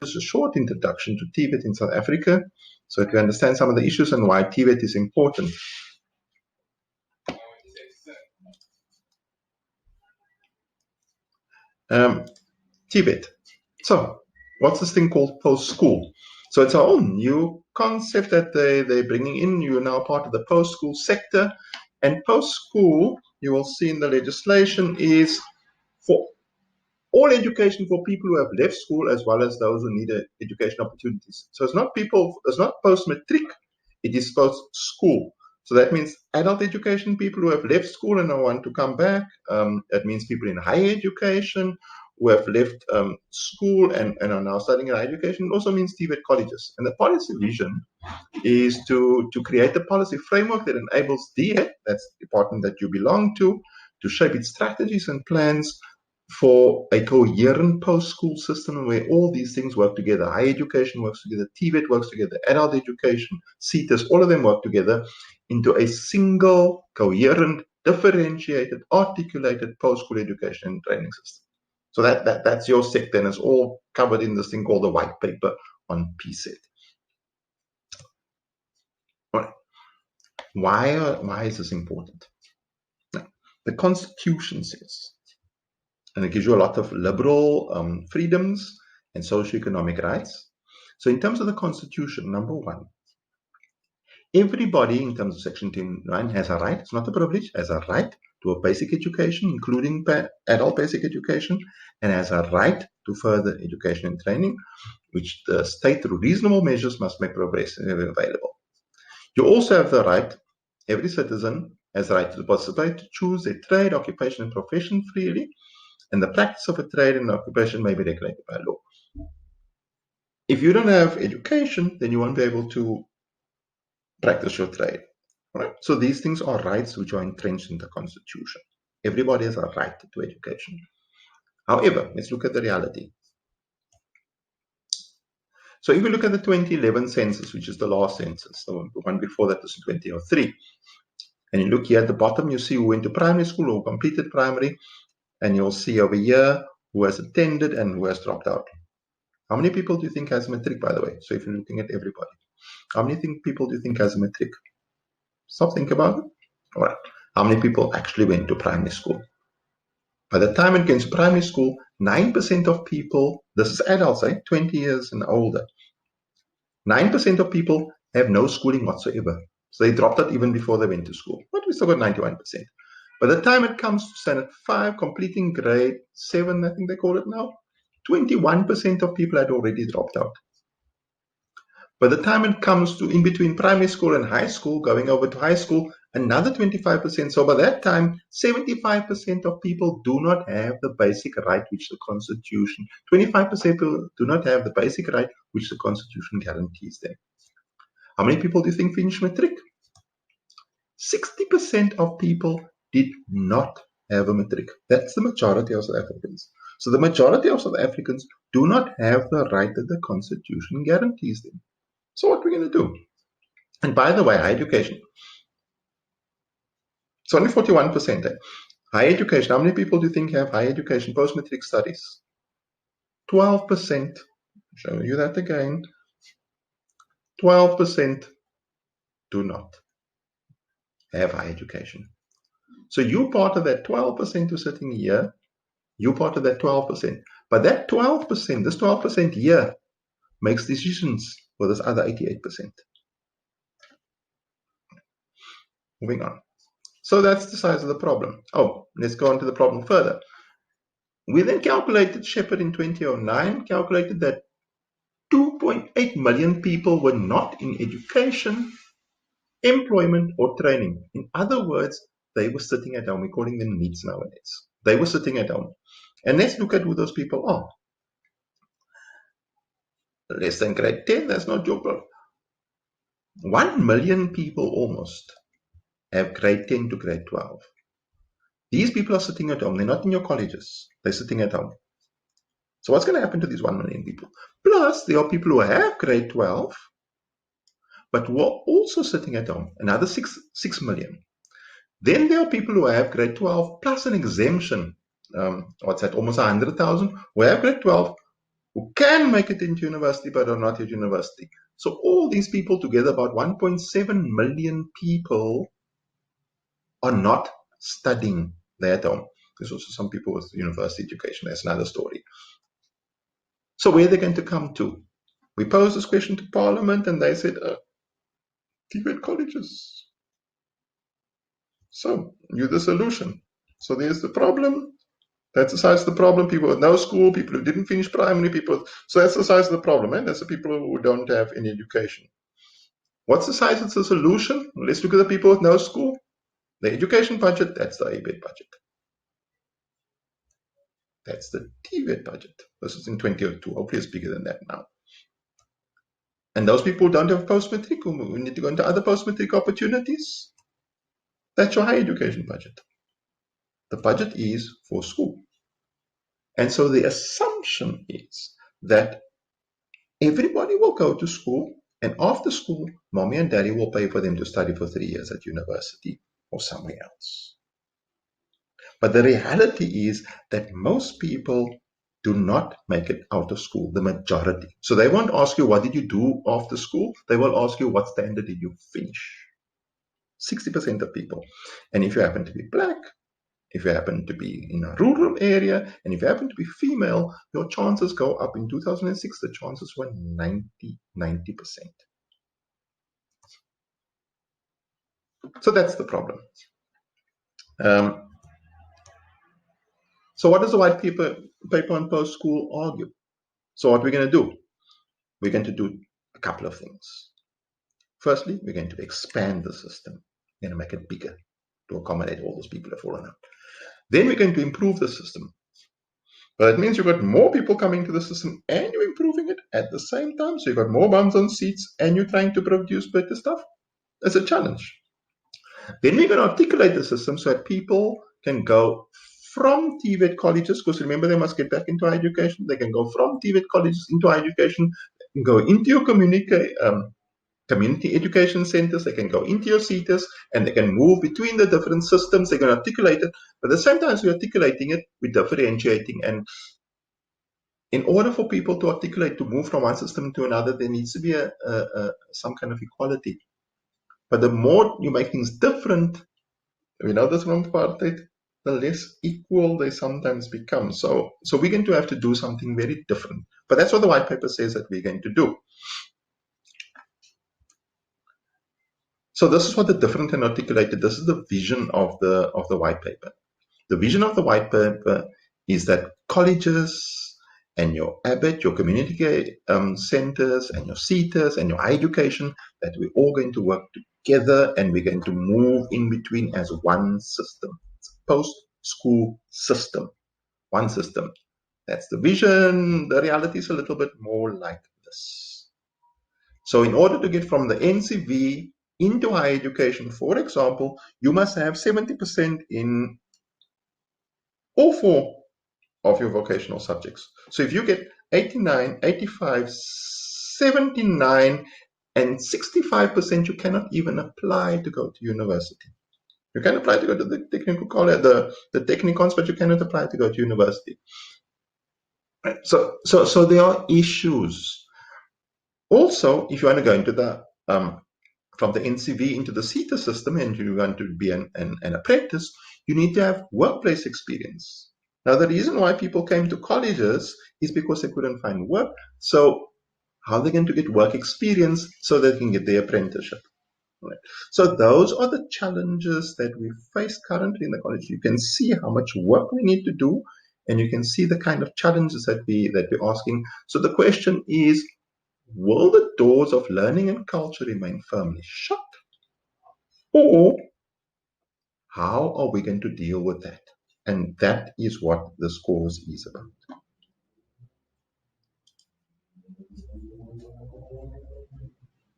just a short introduction to TVET in South Africa, so that we understand some of the issues and why TVET is important. TVET. So, what's this thing called post-school? So it's our own new concept that they're bringing in. You're now part of the post-school sector. And post-school, you will see in the legislation, is for all education for people who have left school as well as those who need education opportunities. So it's not post-matric, it is post-school. So that means adult education, people who have left school and want to come back. That means people in higher education who have left school and are now studying in higher education. It also means TVET colleges. And the policy vision is to create a policy framework that enables DHET, that's the department that you belong to shape its strategies and plans for a coherent post-school system where all these things work together. Higher education works together, TVET works together, adult education, CETAs, all of them work together into a single, coherent, differentiated, articulated post-school education and training system. So that's your sector, and it's all covered in this thing called the white paper on PSET. All right. Why is this important? Now, the Constitution says, and it gives you a lot of liberal freedoms and socioeconomic rights. So in terms of the Constitution, number one, everybody in terms of Section 29 has a right, it's not a privilege, has a right to a basic education, including adult basic education, and has a right to further education and training, which the state, through reasonable measures, must make progressively available. You also have the right, every citizen has the right to participate, to choose a trade, occupation, and profession freely, and the practice of a trade and occupation may be regulated by law. If you don't have education, then you won't be able to practice your trade. Right? So these things are rights which are entrenched in the Constitution. Everybody has a right to education. However, let's look at the reality. So if we look at the 2011 census, which is the last census, the one before that was in 2003, and you look here at the bottom, you see who went to primary school or completed primary, and you'll see over here who has attended and who has dropped out. How many people do you think has a matric, by the way? So if you're looking at everybody, how many people do you think has a matric? Stop, think about it. All right. How many people actually went to primary school? By the time it gets to primary school, 9% of people, this is adults, 20 years and older, 9% of people have no schooling whatsoever. So they dropped out even before they went to school. But we still got 91%. By the time it comes to standard 5, completing grade 7, I think they call it now, 21% of people had already dropped out. By the time it comes to in between primary school and high school, going over to high school, another 25%. So by that time, 75% of people do not have the basic right which the Constitution, 25% people do not have the basic right which the Constitution guarantees them. How many people do you think finished matric? 60% of people did not have a matric. That's the majority of South Africans. So the majority of South Africans do not have the right that the Constitution guarantees them. So what are we going to do? And by the way, higher education. It's only 41%. Higher education, how many people do you think have higher education, post-matric studies? 12%. Show you that again. 12% do not have higher education. So you're part of that 12% who's sitting here. You're part of that 12%. But that 12%, this 12% here, makes decisions for this other 88%. Moving on. So that's the size of the problem. Oh, let's go on to the problem further. We then calculated, Shepherd in 2009 calculated that 2.8 million people were not in education, employment, or training. In other words, they were sitting at home. We're calling them NEETs nowadays. They were sitting at home. And let's look at who those people are. Less than grade 10, that's not your problem. 1 million people almost have grade 10 to grade 12. These people are sitting at home. They're not in your colleges. They're sitting at home. So what's going to happen to these 1 million people? Plus, there are people who have grade 12, but who are also sitting at home. Another 6 million. Then there are people who have grade 12 plus an exemption. What's that? Almost 100,000 who have grade 12 who can make it into university but are not at university. So all these people together, about 1.7 million people, are not studying. They're at home. There's also some people with university education. That's another story. So where are they going to come to? We posed this question to Parliament and they said, TVET colleges. So you're the solution. So there's the problem. That's the size of the problem. People with no school, people who didn't finish primary, people. So that's the size of the problem. And that's the people who don't have any education. What's the size of the solution? Let's look at the people with no school. The education budget, that's the ABET budget. That's the TVET budget. This is in 2002. Hopefully it's bigger than that now. And those people who don't have post-matric, who need to go into other post-matric opportunities, that's your higher education budget. The budget is for school. And so the assumption is that everybody will go to school, and after school, mommy and daddy will pay for them to study for 3 years at university or somewhere else. But the reality is that most people do not make it out of school, the majority. So they won't ask you, what did you do after school? They will ask you, what standard did you finish? 60% of people. And if you happen to be black, if you happen to be in a rural area, and if you happen to be female, your chances go up. In 2006, the chances were 90%. So that's the problem. So what does the white paper on post-school argue? So what we're going to do? We're going to do a couple of things. Firstly, we're going to expand the system. We're going to make it bigger to accommodate all those people who have fallen out. Then we're going to improve the system. But it means you've got more people coming to the system and you're improving it at the same time. So you've got more bums on seats and you're trying to produce better stuff. That's a challenge. Then we're going to articulate the system so that people can go from TVET colleges, because remember, they must get back into higher education. They can go from TVET colleges into higher education, go into your community education centers, they can go into your CETAs, and they can move between the different systems. They're going to articulate it, but at the same time as we're articulating it, we're differentiating. And in order for people to articulate, to move from one system to another, there needs to be some kind of equality. But the more you make things different, we know this from apartheid, the less equal they sometimes become. So we're going to have to do something very different. But that's what the white paper says that we're going to do. So this is what the different and articulated, this is the vision of the white paper. The vision of the white paper is that colleges and your ABET, your community centers and your CETAs and your higher education, that we're all going to work together and we're going to move in between as one system. It's a post-school system, one system. That's the vision. The reality is a little bit more like this. So in order to get from the NCV into higher education, for example, you must have 70% in all four of your vocational subjects. So if you get 89, 85, 79, and 65%, you cannot even apply to go to university. You can apply to go to the technical college, the technicons, but you cannot apply to go to university. So there are issues. Also, if you want to go into the from the NCV into the CETA system and you want to be an apprentice, you need to have workplace experience. Now, the reason why people came to colleges is because they couldn't find work. So how are they going to get work experience so they can get their apprenticeship? Right. So those are the challenges that we face currently in the college. You can see how much work we need to do, and you can see the kind of challenges that we're asking. So the question is, will the doors of learning and culture remain firmly shut? Or how are we going to deal with that? And that is what this course is about.